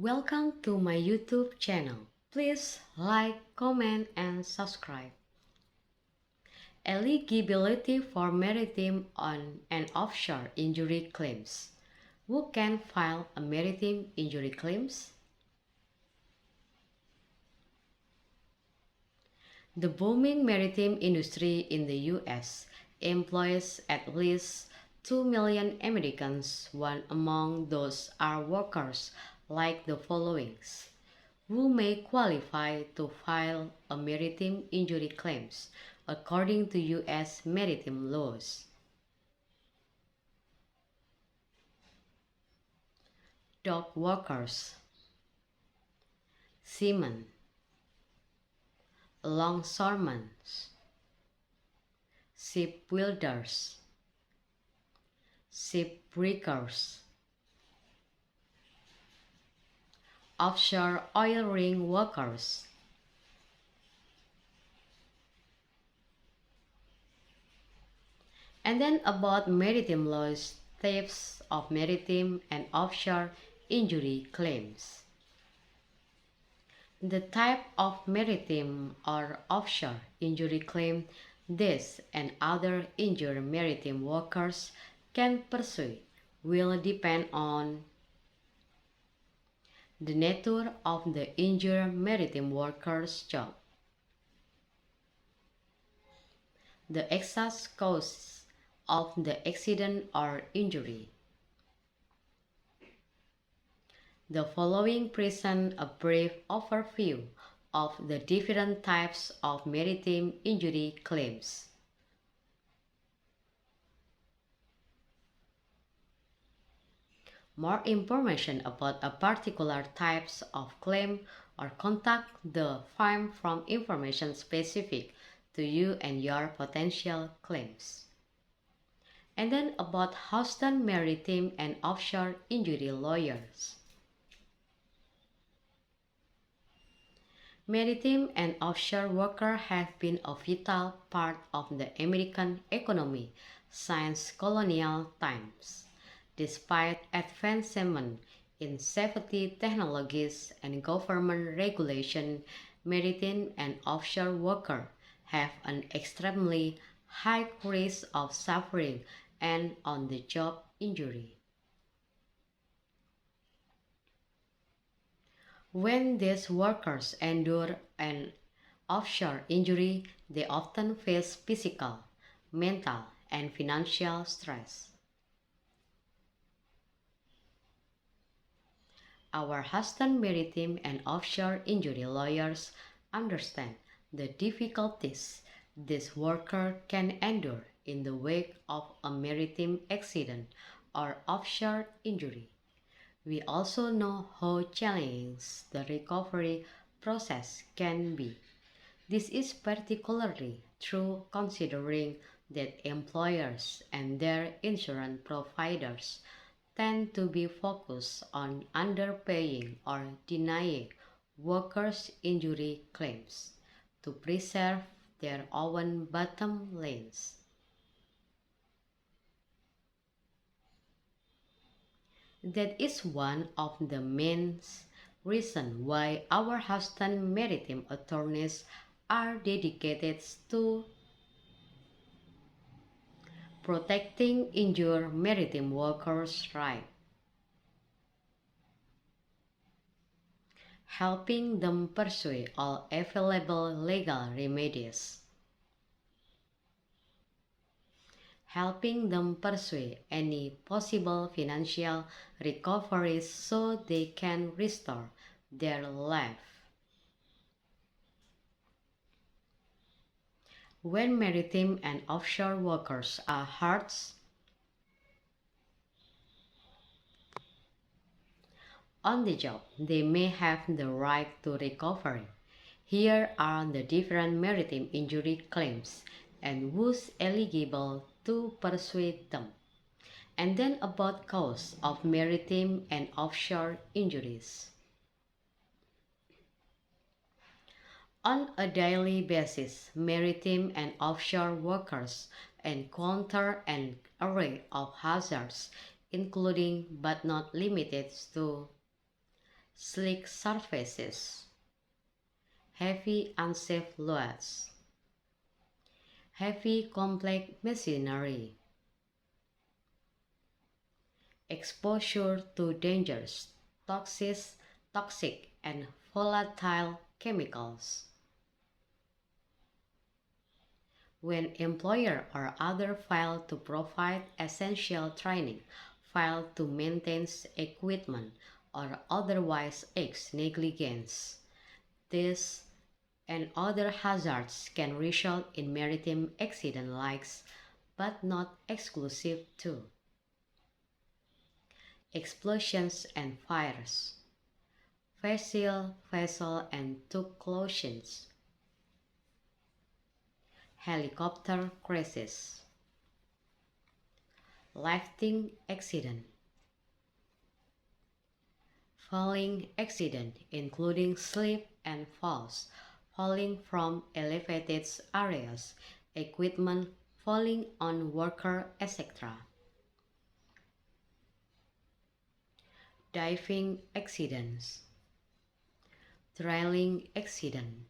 Welcome to my YouTube channel. Please like, comment, and subscribe. Eligibility for maritime on and offshore injury claims. Who can file a maritime injury claims? The booming maritime industry in the US employs at least 2 million Americans. One among those are workers like the followings, who may qualify to file a maritime injury claims according to US maritime laws. Dock workers, seamen, longshoremen, shipbuilders, shipbreakers, offshore oil rig workers. And then about maritime laws, types of maritime and offshore injury claims. The type of maritime or offshore injury claim this and other injured maritime workers can pursue will depend on the nature of the injured maritime worker's job, the exact cause of the accident or injury. The following present a brief overview of the different types of maritime injury claims. More information about a particular types of claim or contact the firm for information specific to you and your potential claims. And then about Houston Maritime and Offshore Injury Lawyers. Maritime and offshore workers have been a vital part of the American economy since colonial times. Despite advancements in safety technologies and government regulation, maritime and offshore workers have an extremely high risk of suffering and on-the-job injury. When these workers endure an offshore injury, they often face physical, mental, and financial stress. Our Houston Maritime and Offshore Injury Lawyers understand the difficulties these workers can endure in the wake of a maritime accident or offshore injury. We also know how challenging the recovery process can be. This is particularly true considering that employers and their insurance providers tend to be focused on underpaying or denying workers' injury claims to preserve their own bottom lines. That is one of the main reasons why our Houston maritime attorneys are dedicated to protecting injured maritime workers' rights, helping them pursue all available legal remedies, helping them pursue any possible financial recoveries so they can restore their life. When maritime and offshore workers are hurt on the job, they may have the right to recovery. Here are the different maritime injury claims and who's eligible to pursue them. And then about cause of maritime and offshore injuries. On a daily basis, maritime and offshore workers encounter an array of hazards, including but not limited to slick surfaces, heavy unsafe loads, heavy complex machinery, exposure to dangerous, toxic and volatile chemicals. When employer or other fail to provide essential training, fail to maintain equipment, or otherwise acts negligence, this and other hazards can result in maritime accident likes, but not exclusive to explosions and fires, vessel and tug collisions, helicopter crashes, lifting accident, falling accident including slip and falls, falling from elevated areas, equipment falling on worker, etc. Diving accidents, drilling accident,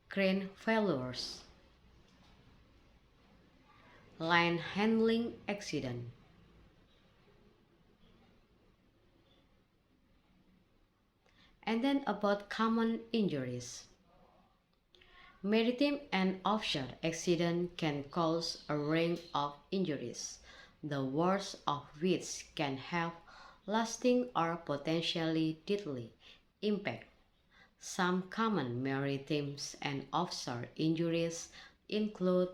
crane failures, line handling accident. And then about common injuries. Maritime and offshore accident can cause a range of injuries, the worst of which can have lasting or potentially deadly impact. Some common maritime and offshore injuries include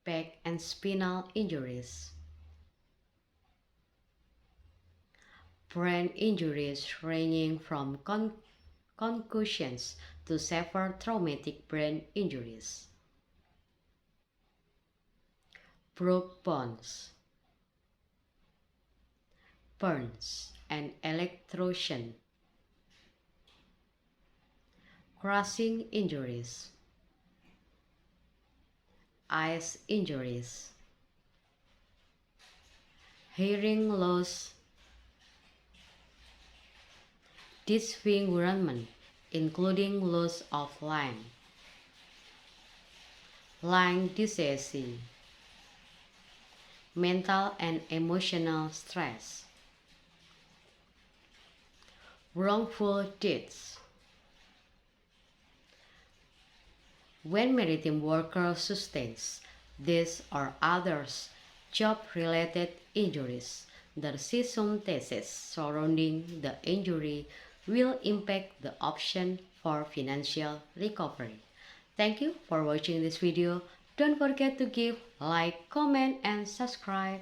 back and spinal injuries, brain injuries ranging from concussions to severe traumatic brain injuries, broke bones, burns and electrocution, crushing injuries, eyes injuries, hearing loss, disfigurement, including loss of line disease, mental and emotional stress, wrongful deaths. When maritime worker sustains these or others job-related injuries, the circumstances surrounding the injury will impact the option for financial recovery. Thank you for watching this video. Don't forget to give like, comment, and subscribe.